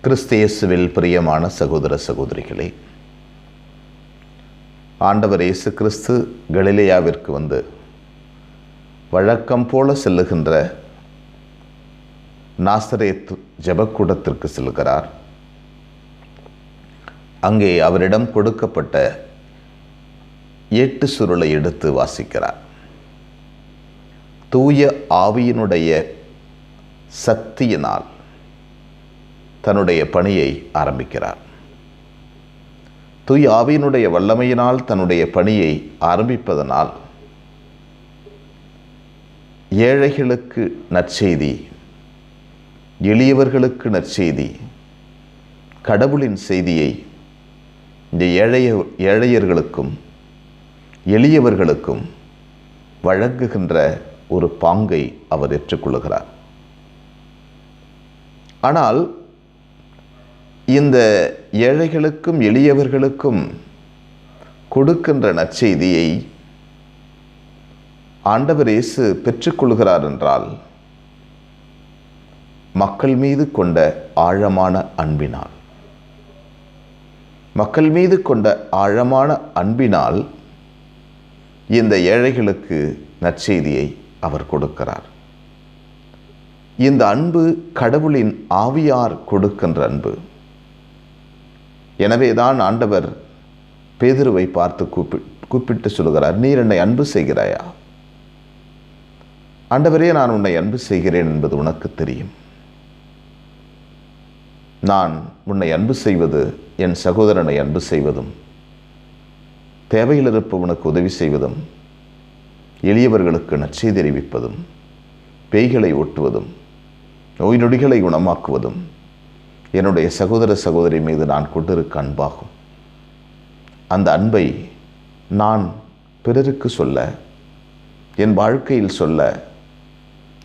கிறிஸ்து இயேசுவில் பிரியமான சகோதர சகோதரிகளே, ஆண்டவர் இயேசு கிறிஸ்து கலிலேயாவிற்கு வந்து வழக்கம் போல செல்லுகின்ற நாசரேத் ஜெபக்கூடத்திற்கு செல்கிறார். அங்கே அவரிடம் கொடுக்கப்பட்ட ஏட்டு சுருளை எடுத்து வாசிக்கிறார். தூய ஆவியினுடைய சக்தியினால் தன்னுடைய பணியை ஆரம்பிக்கிறார். தூய ஆவியினுடைய வல்லமையினால் தன்னுடைய பணியை ஆரம்பிப்பதனால் ஏழைகளுக்கு நற்செய்தி, எளியவர்களுக்கு நற்செய்தி, கடவுளின் செய்தியை இந்த ஏழையர்களுக்கும் எளியவர்களுக்கும் வழங்குகின்ற ஒரு பாங்கை அவர் ஏற்றுக்கொள்கிறார். ஆனால் இந்த ஏழைகளுக்கும் எளியவர்களுக்கும் கொடுக்கின்ற நற்செய்தியை ஆண்டவர் இயேசு பெற்றுக்கொள்கிறார் என்றால் மக்கள் மீது கொண்ட ஆழமான அன்பினால், மக்கள் மீது கொண்ட ஆழமான அன்பினால் இந்த ஏழைகளுக்கு நற்செய்தியை அவர் கொடுக்கிறார். இந்த அன்பு கடவுளின் ஆவியார் கொடுக்கின்ற அன்பு. எனவேதான் ஆண்டவர் பேதுருவை பார்த்து கூப்பிட்டு சொல்கிறார், நீர் என்னை அன்பு செய்கிறாயா? ஆண்டவரே, நான் உன்னை அன்பு செய்கிறேன் என்பது உனக்கு தெரியும். நான் உன்னை அன்பு செய்வது என் சகோதரனை அன்பு செய்வதும், தேவையில் இருப்பவனுக்கு உதவி செய்வதும், எளியவர்களுக்கு நற்செய்தி தெரிவிப்பதும், பேய்களை ஓட்டுவதும், நோய் நொடிகளை குணமாக்குவதும் என்னுடைய சகோதர சகோதரி மீது நான் கொண்டிருக்க அன்பாகும். அந்த அன்பை நான் பிறருக்கு சொல்ல, என் வாழ்க்கையில் சொல்ல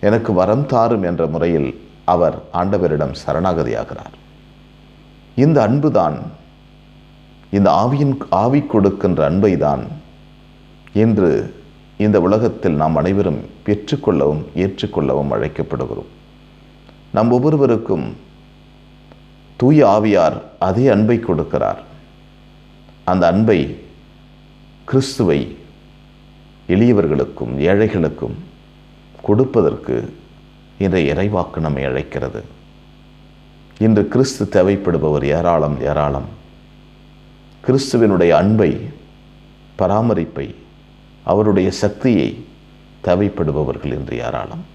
எனக்கு வரம் தாரும் என்ற முறையில் அவர் ஆண்டவரிடம் சரணாகதியாகிறார். இந்த அன்புதான், இந்த ஆவி கொடுக்கின்ற அன்பை தான் இன்று இந்த உலகத்தில் நாம் அனைவரும் பெற்றுக்கொள்ளவும் ஏற்றுக்கொள்ளவும் அழைக்கப்படுகிறோம். நம் ஒவ்வொருவருக்கும் தூய ஆவியார் அதே அன்பை கொடுக்கிறார். அந்த அன்பை, கிறிஸ்துவை எளியவர்களுக்கும் ஏழைகளுக்கும் கொடுப்பதற்கு இன்றைய இறைவாக்கு நம்மை அழைக்கிறது. இன்று கிறிஸ்து தேவைப்படுபவர் ஏராளம் ஏராளம். கிறிஸ்துவினுடைய அன்பை, பராமரிப்பை, அவருடைய சக்தியை தேவைப்படுபவர்கள் இன்று ஏராளம்.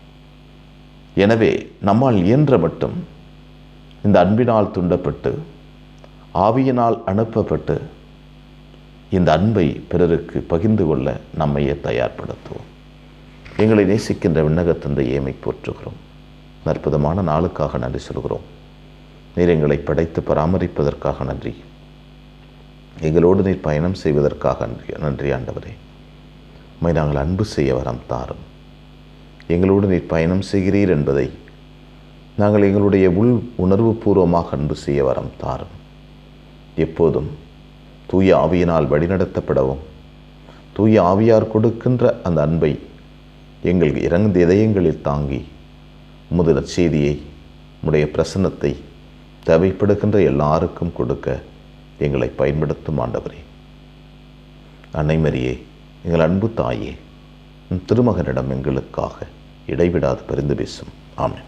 எனவே நம்மால் இயன்ற மட்டும் இந்த அன்பினால் துண்டப்பட்டு, ஆவியினால் அனுப்பப்பட்டு இந்த அன்பை பிறருக்கு பகிர்ந்து கொள்ள நம்மையே தயார்படுத்துவோம். எங்களை நேசிக்கின்ற விண்ணக தந்தையை எம்மை போற்றுகிறோம். அற்புதமான நாளுக்காக நன்றி சொல்கிறோம். நீர் எங்களை படைத்து பராமரிப்பதற்காக நன்றி. எங்களோடு நீர் பயணம் செய்வதற்காக நன்றி ஆண்டவரே. உம்மை நாங்கள் அன்பு செய்ய வரம் தாரும். எங்களோடு நீர் பயணம் செய்கிறீர் என்பதை நாங்கள் எங்களுடைய உள் உணர்வு பூர்வமாக அன்பு செய்ய வரம் தாரும். எப்போதும் தூய ஆவியினால் வழிநடத்தப்படவும், தூய ஆவியார் கொடுக்கின்ற அந்த அன்பை எங்கள் இறந்த இதயங்களில் தாங்கி உமது நற்செய்தியை, உம்முடைய பிரசன்னத்தை தேவைப்படுகின்ற எல்லாருக்கும் கொடுக்க எங்களை பயன்படுத்தும் ஆண்டவரே. அன்னை மரியே, எங்கள் அன்பு தாயே, திருமகனிடம் எங்களுக்காக இடைவிடாது பரிந்து பேசும். ஆமென்.